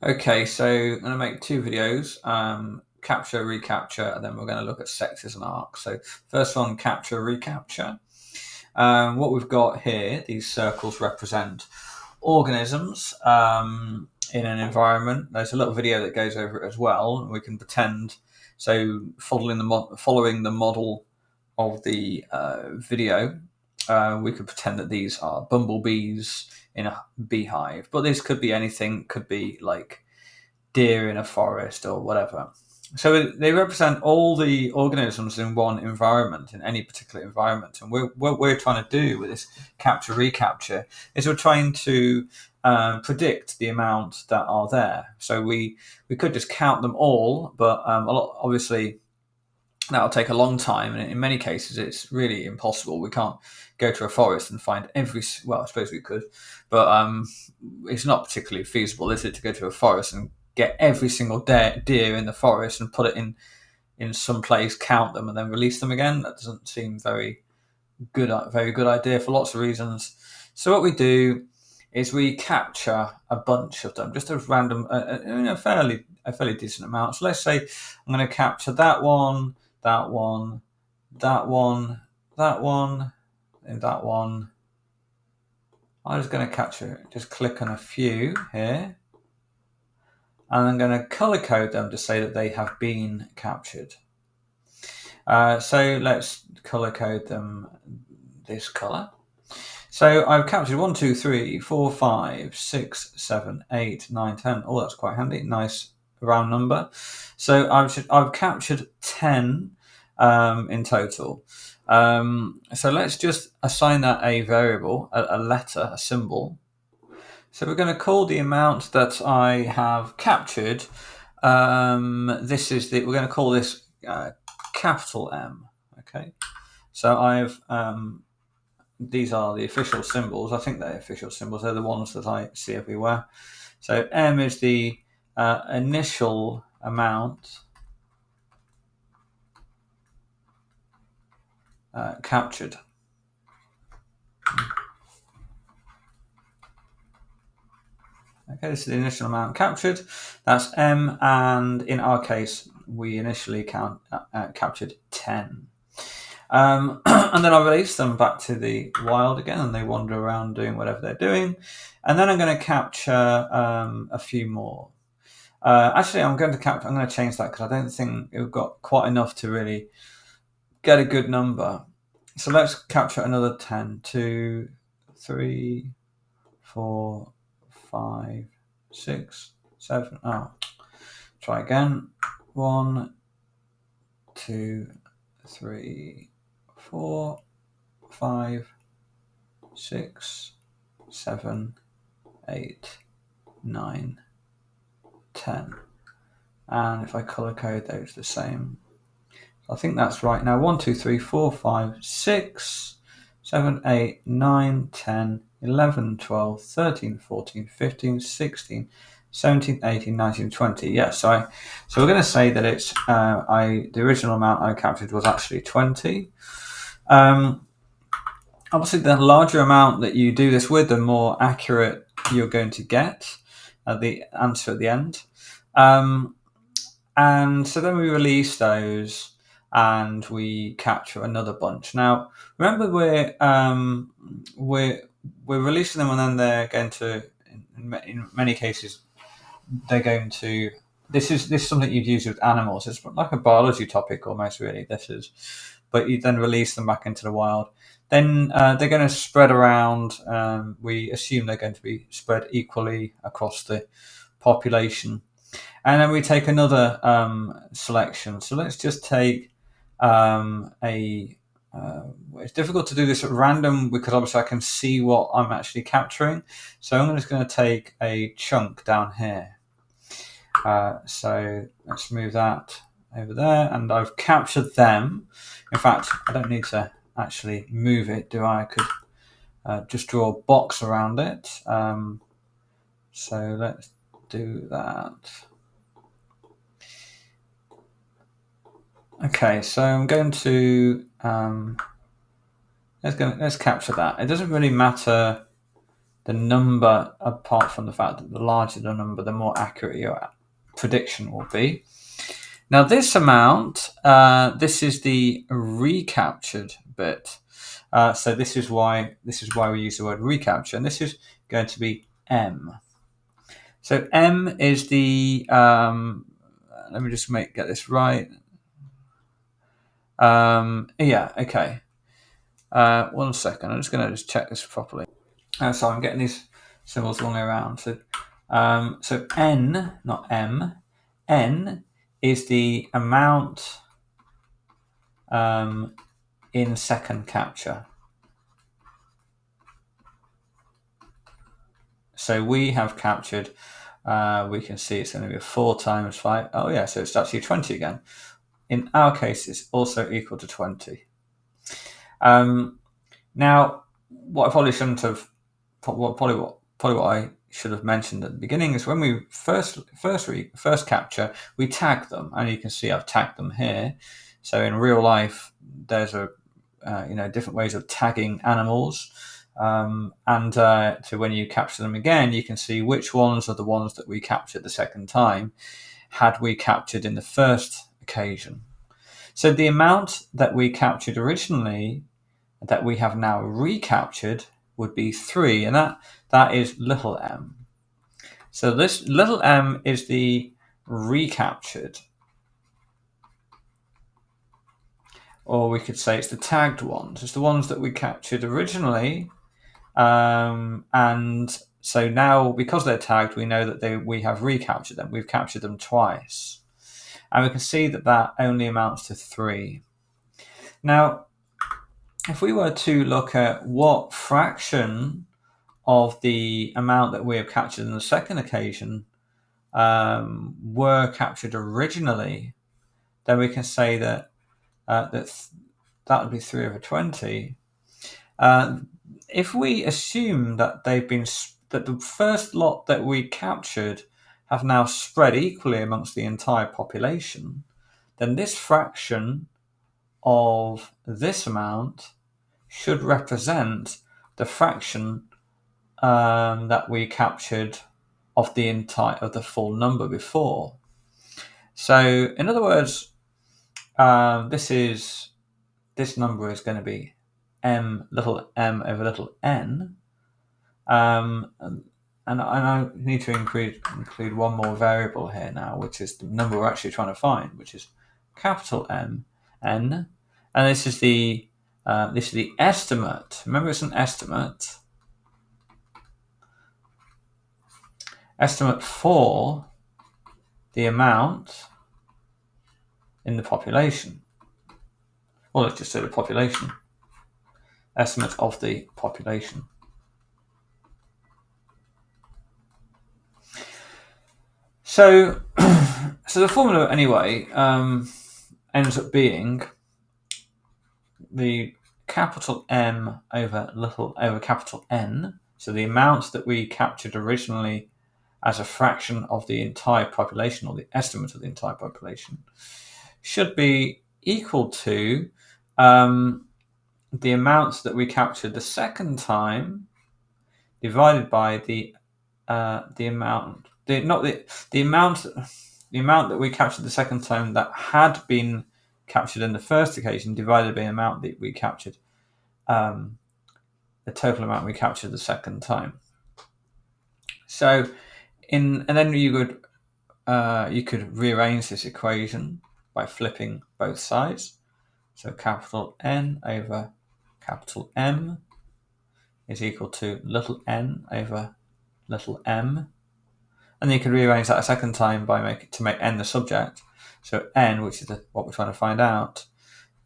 Okay, so I'm going to make two videos, capture, recapture, and then we're going to look at sectors and arcs. So first one, capture, recapture. What we've got here, these circles represent organisms in an environment. There's a little video that goes over it as well. We can pretend, so following the model of the video, we could pretend that these are bumblebees in a beehive, but this could be anything. Could be like deer in a forest or whatever. So they represent all the organisms in one environment, in any particular environment. And what we're trying to do with this capture recapture is we're trying to predict the amount that are there. So we could just count them all, but obviously that'll take a long time, and in many cases it's really impossible. We can't go to a forest and find every, well, I suppose we could, but it's not particularly feasible, is it, to go to a forest and get every single deer in the forest and put it in some place, count them, and then release them again. That doesn't seem very good idea for lots of reasons. So what we do is we capture a bunch of them, just a random, a fairly decent amount. So let's say I'm going to capture that one, that one, that one, that one, and that one. I'm just going to capture it. Just click on a few here, and I'm going to color code them to say that they have been captured. So let's color code them this color. So I've captured 1, 2, 3, 4, 5, 6, 7, 8, 9, 10. Oh, that's quite handy. Nice round number. So I've captured 10 in total. So let's just assign that a variable, a letter, a symbol. So we're going to call the amount that I have captured. We're going to call this capital M. Okay. So I've these are the official symbols. I think they're official symbols. They're the ones that I see everywhere. So M is the initial amount captured. Okay, this is the initial amount captured. That's M, and in our case, we initially captured 10. And then I release them back to the wild again, and they wander around doing whatever they're doing. And then I'm going to capture a few more. Actually, I'm going to change that because I don't think we've got quite enough to really get a good number. So let's capture another 10. 2, 3, 4, 5, 6, 7. Oh, try again. 1, 2, 3, 4, 5, 6, 7, 8, 9, 10. And if I color code those the same, I think that's right now. 1, 2, 3, 4, 5, 6, 7, 8, 9, 10, 11, 12, 13, 14, 15, 16, 17, 18, 19, 20. Yes, so we're going to say that it's the original amount I captured was actually 20. Obviously, the larger amount that you do this with, the more accurate you're going to get the answer at the end. And so then we release those and we capture another bunch. Now, remember we're releasing them, and then they're going to, in many cases, they're going to. This is something you'd use with animals. It's like a biology topic almost, really. But you then release them back into the wild. Then they're going to spread around. We assume they're going to be spread equally across the population. And then we take another selection. So let's just take it's difficult to do this at random because obviously I can see what I'm actually capturing. So I'm just going to take a chunk down here. So let's move that over there, and I've captured them. In fact, I don't need to actually move it, do I? I could just draw a box around it. So let's do that. Okay, so I'm going to let's capture that. It doesn't really matter the number, apart from the fact that the larger the number, the more accurate your prediction will be. Now this amount, this is the recaptured bit. So this is why we use the word recapture, and this is going to be M. So M is the let me just get this right. Yeah, okay. 1 second. I'm just going to check this properly. So I'm getting these symbols all the way around. So N, not M. N is the amount in second capture. So we have captured, we can see it's going to be 4 times 5. Oh yeah, so it's actually 20 again. In our case, it's also equal to 20. Now, what I probably shouldn't have, probably what I should have mentioned at the beginning is when we first capture, we tag them, and you can see I've tagged them here. So in real life, there's different ways of tagging animals, so when you capture them again, you can see which ones are the ones that we captured the second time, had we captured in the first occasion. So the amount that we captured originally, that we have now recaptured, would be 3, and that is little m. So this little m is the recaptured, or we could say it's the tagged ones. It's the ones that we captured originally, and so now because they're tagged, we know that we have recaptured them. We've captured them twice, and we can see that only amounts to 3. Now, if we were to look at what fraction of the amount that we have captured in the second occasion were captured originally, then we can say that that would be 3 over 20. If we assume that that the first lot that we captured have now spread equally amongst the entire population, then this fraction of this amount should represent the fraction that we captured of the full number before. So, in other words, this number is going to be little m over little n, and I need to include one more variable here now, which is the number we're actually trying to find, which is capital M n, and this is the estimate. Remember, it's an estimate. Estimate for the amount in the population. Well, let's just say the population. Estimate of the population. So the formula anyway ends up being the capital M over capital N. So the amount that we captured originally as a fraction of the entire population, or the estimate of the entire population, should be equal to the amounts that we captured the second time divided by the amount that we captured the second time that had been captured in the first occasion, divided by the amount that we captured, the total amount we captured the second time. So, and then you could rearrange this equation by flipping both sides. So capital N over capital M is equal to little n over little m. And then you can rearrange that a second time to make n the subject. So n, which is what we're trying to find out,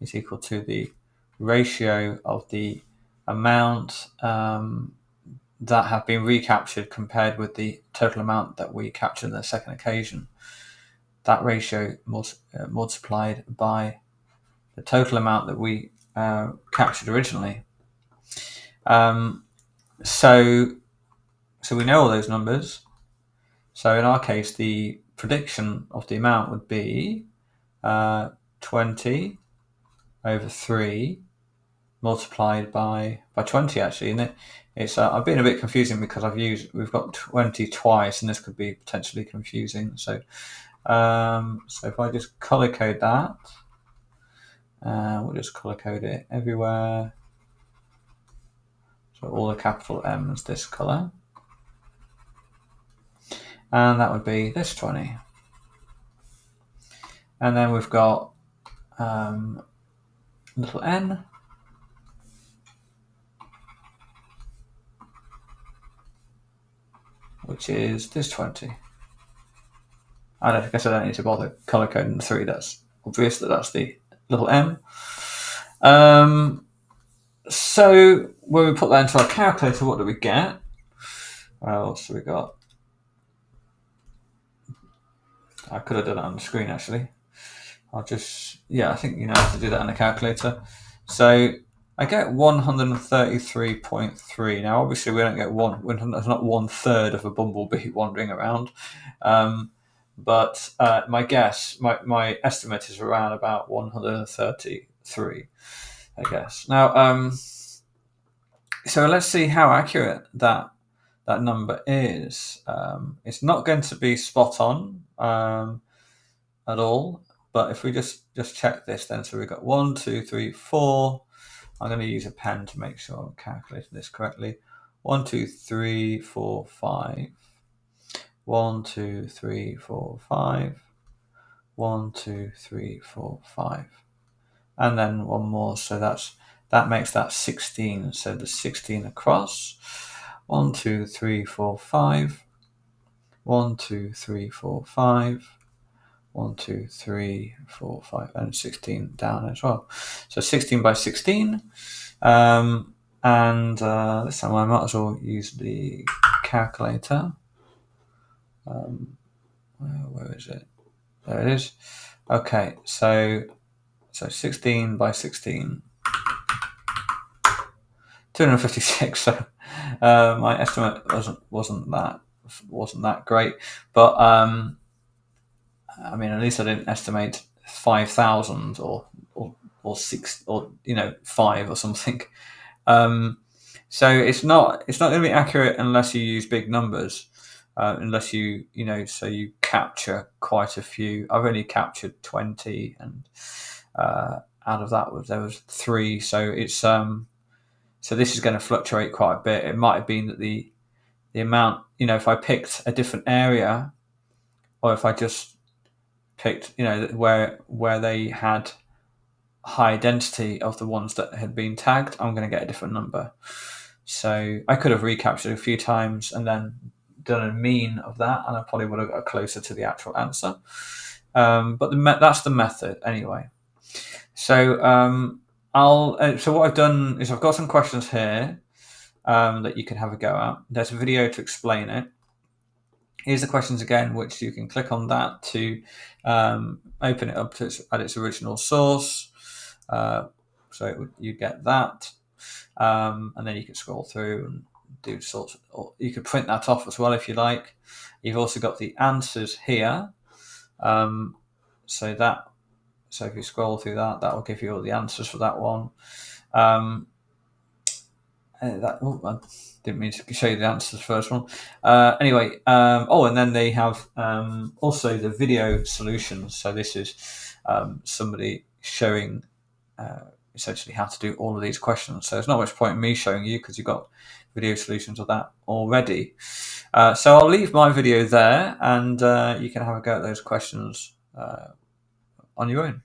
is equal to the ratio of the amount that have been recaptured compared with the total amount that we captured on the second occasion. That ratio multiplied by the total amount that we captured originally. So we know all those numbers. So in our case, the prediction of the amount would be 20 over 3 multiplied by 20 actually, and it's I've been a bit confusing because we've got 20 twice, and this could be potentially confusing. So so if I just color code that, we'll just color code it everywhere. So all the capital M's this color, and that would be this 20. And then we've got little n, which is this 20. I guess I don't need to bother color coding the 3. That's obvious that that's the little m. So when we put that into our calculator, what do we get? Well, so we got. I could have done it on the screen actually. I think you know how to do that on a calculator. So I get 133.3. Now, obviously, we don't get there's not 1/3 of a bumblebee wandering around. But my guess, my estimate is around about 133, I guess. Now, so let's see how accurate that number is. It's not going to be spot on at all. But if we just check this, then so we've got 1, 2, 3, 4. I'm going to use a pen to make sure I'm calculating this correctly. 1, 2, 3, 4, 5. 1, 2, 3, 4, 5. 1, 2, 3, 4, 5. And then one more. So that makes that 16. So the 16 across. 1, 2, 3, 4, 5. 1, 2, 3, 4, 5. 1, 2, 3, 4, 5, and 16 down as well. So 16 by 16. And this time I might as well use the calculator. Where is it? There it is. Okay, so 16 by 16. 256. So my estimate wasn't that great, but I mean, at least I didn't estimate 5,000 or 6 or 5 or something. So it's not going to be accurate unless you use big numbers, unless you capture quite a few. I've only captured 20, and out of that there was 3. So it's so this is going to fluctuate quite a bit. It might have been that the amount, if I picked a different area, or if I just picked, where they had high density of the ones that had been tagged, I'm going to get a different number. So I could have recaptured a few times and then done a mean of that, and I probably would have got closer to the actual answer. But that's the method anyway. So so what I've done is I've got some questions here that you can have a go at. There's a video to explain it. Here's the questions again, which you can click on that to open it up at its original source. So you get that, and then you can scroll through and do sorts. Or you could print that off as well if you like. You've also got the answers here. So if you scroll through that will give you all the answers for that one. I didn't mean to show you the answers for the first one. Anyway, and then they have also the video solutions. So this is somebody showing essentially how to do all of these questions. So there's not much point in me showing you because you've got video solutions of that already. So I'll leave my video there, and you can have a go at those questions on your own.